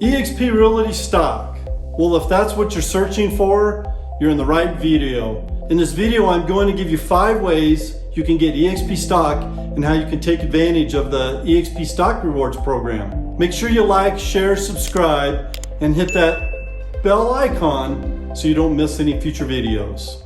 eXp Realty stock. Well, if that's what you're searching for, you're in the right video. In this video, I'm going to give you 5 ways you can get eXp stock and how you can take advantage of the eXp Stock Rewards program. Make sure you like, share, subscribe, and hit that bell icon so you don't miss any future videos.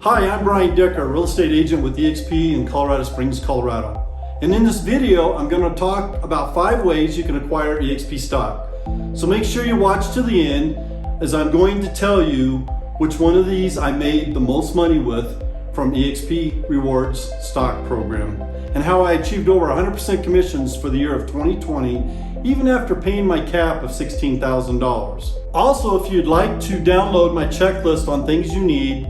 Hi, I'm Bryan, a real estate agent with eXp in Colorado Springs, Colorado. And in this video, I'm going to talk about 5 ways you can acquire eXp stock. So make sure you watch to the end, as I'm going to tell you which one of these I made the most money with from eXp Rewards stock program, and how I achieved over 100% commissions for the year of 2020, even after paying my cap of $16,000. Also, if you'd like to download my checklist on things you need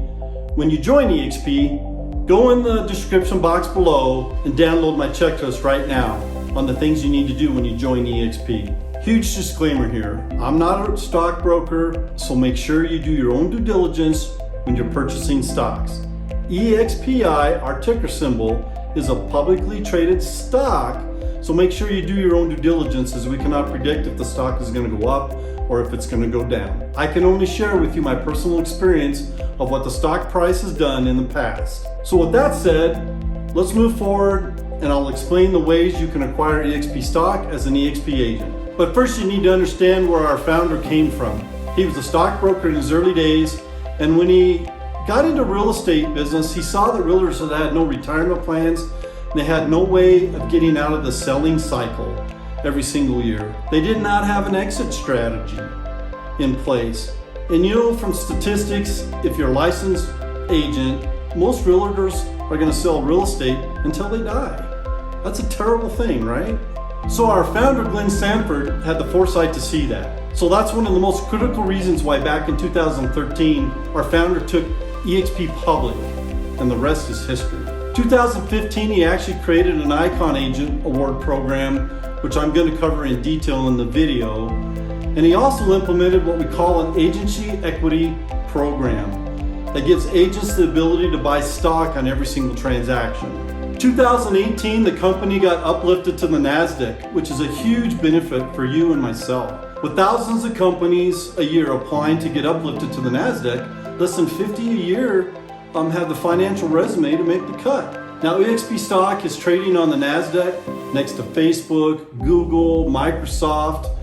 when you join eXp, go in the description box below and download my checklist right now on the things you need to do when you join eXp. Huge disclaimer here, I'm not a stockbroker, so make sure you do your own due diligence when you're purchasing stocks. EXPI, our ticker symbol, is a publicly traded stock, so make sure you do your own due diligence, as we cannot predict if the stock is going to go up or if it's going to go down. I can only share with you my personal experience of what the stock price has done in the past. So with that said, let's move forward and I'll explain the ways you can acquire eXp stock as an eXp agent. But first you need to understand where our founder came from. He was a stockbroker in his early days, and when he got into real estate business, he saw that realtors that had no retirement plans, and they had no way of getting out of the selling cycle every single year. They did not have an exit strategy in place. And you know from statistics, if you're a licensed agent, most realtors are going to sell real estate until they die. That's a terrible thing, right? So our founder, Glenn Sanford, had the foresight to see that. So that's one of the most critical reasons why back in 2013, our founder took eXp public, and the rest is history. 2015, he actually created an Icon Agent Award program, which I'm going to cover in detail in the video. And he also implemented what we call an agency equity program that gives agents the ability to buy stock on every single transaction. 2018, the company got uplifted to the NASDAQ, which is a huge benefit for you and myself. With thousands of companies a year applying to get uplifted to the NASDAQ, less than 50 a year have the financial resume to make the cut. Now, eXp stock is trading on the NASDAQ next to Facebook, Google, Microsoft.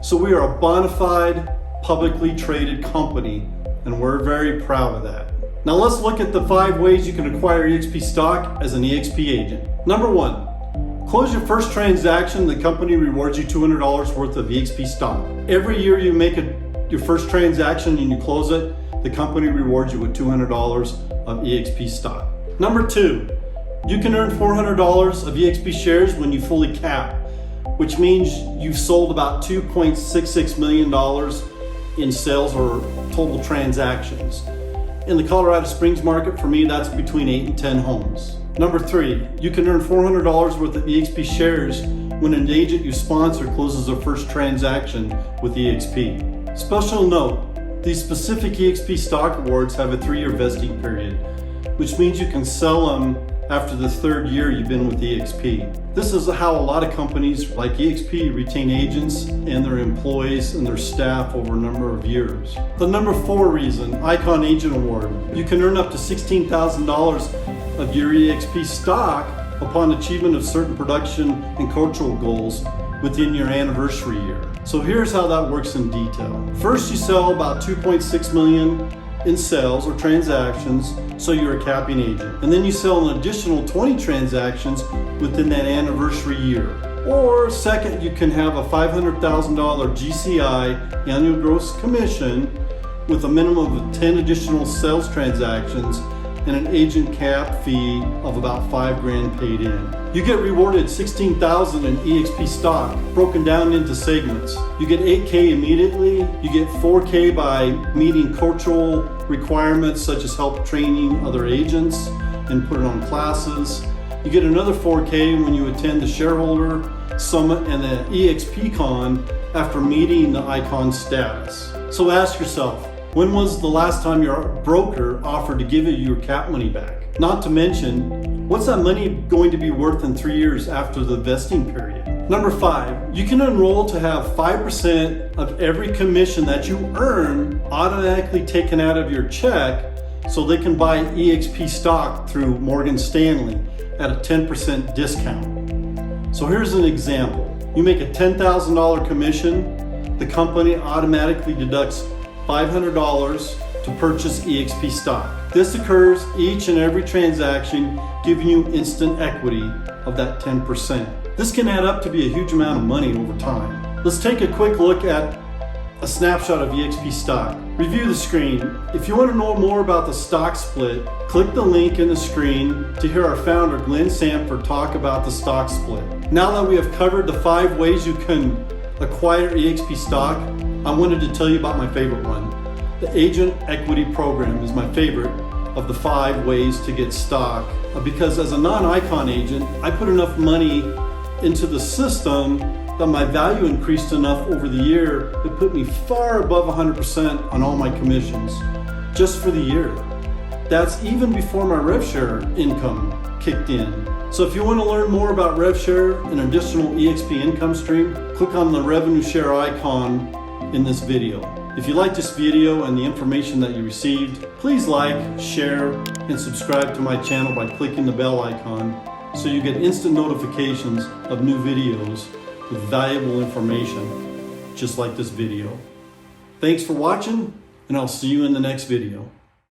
So we are a bona fide, publicly traded company, and we're very proud of that. Now let's look at the 5 ways you can acquire eXp stock as an eXp agent. Number 1, close your first transaction. The company rewards you $200 worth of eXp stock. Every year you make your first transaction and you close it, the company rewards you with $200 of eXp stock. Number 2, you can earn $400 of eXp shares when you fully cap, which means you've sold about $2.66 million in sales or total transactions. In the Colorado Springs market, for me, that's between 8 and 10 homes. Number 3, you can earn $400 worth of eXp shares when an agent you sponsor closes their first transaction with eXp. Special note, these specific eXp stock awards have a 3-year vesting period, which means you can sell them after the 3rd year you've been with eXp. This is how a lot of companies like eXp retain agents and their employees and their staff over a number of years. The number 4 reason, Icon Agent Award. You can earn up to $16,000 of your eXp stock upon achievement of certain production and cultural goals within your anniversary year. So here's how that works in detail. First, you sell about $2.6 million in sales or transactions, so you're a capping agent. And then you sell an additional 20 transactions within that anniversary year. Or second, you can have a $500,000 GCI, annual gross commission, with a minimum of 10 additional sales transactions and an agent cap fee of about $5,000 paid in. You get rewarded $16,000 in eXp stock, broken down into segments. You get $8K immediately, you get $4K by meeting cultural requirements such as help training other agents and put it on classes. You get another $4K when you attend the shareholder summit and the eXp Con after meeting the Icon status. So ask yourself, when was the last time your broker offered to give you your cap money back? Not to mention, what's that money going to be worth in 3 years after the vesting period? Number 5, you can enroll to have 5% of every commission that you earn automatically taken out of your check so they can buy eXp stock through Morgan Stanley at a 10% discount. So here's an example. You make a $10,000 commission, the company automatically deducts $500 to purchase eXp stock. This occurs each and every transaction, giving you instant equity of that 10%. This can add up to be a huge amount of money over time. Let's take a quick look at a snapshot of eXp stock. Review the screen. If you want to know more about the stock split, click the link in the screen to hear our founder Glenn Sanford talk about the stock split. Now that we have covered the 5 ways you can acquire eXp stock, I wanted to tell you about my favorite one. The Agent Equity Program is my favorite of the 5 ways to get stock, because as a non-icon agent, I put enough money into the system that my value increased enough over the year to put me far above 100% on all my commissions just for the year. That's even before my rev share income kicked in. So if you want to learn more about rev share, an additional eXp income stream, click on the revenue share icon in this video. If you like this video and the information that you received, please like, share, and subscribe to my channel by clicking the bell icon so you get instant notifications of new videos with valuable information just like this video. Thanks for watching, and I'll see you in the next video.